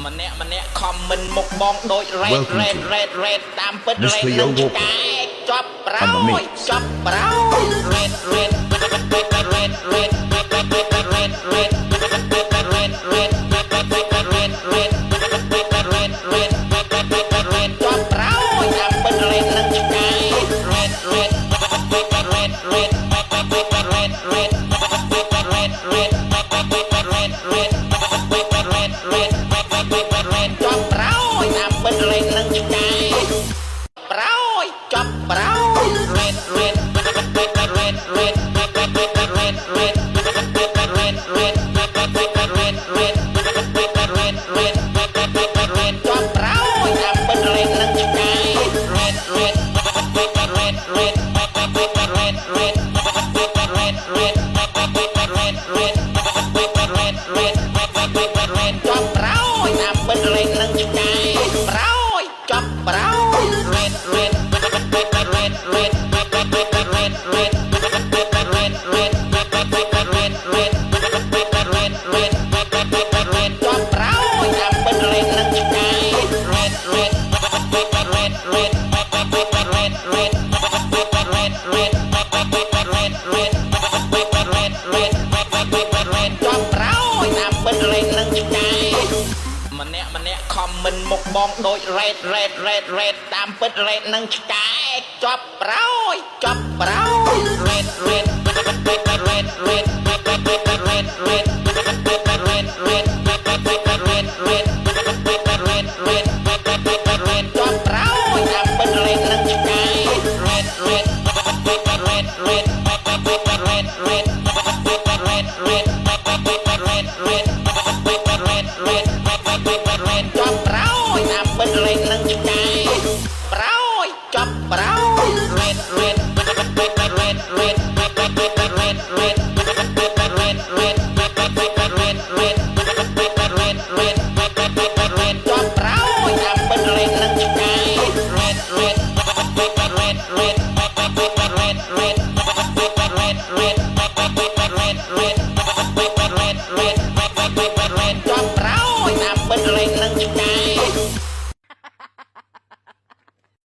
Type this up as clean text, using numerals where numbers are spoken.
ម្នាក់ខំមិនមុខបងដូចរ៉េតតាមពិតរ៉េតនឹងឆ្កែចប់ប្រោយចប់ប្រោយរ៉េតម្នាក់ខំមិនមុខបងដូចរ៉េតតាមពិតរ៉េតនឹងឆ្កែចប់ប្រោយចប់ប្រោយរ៉េតប្រោយចប់ប្រោយរ៉េត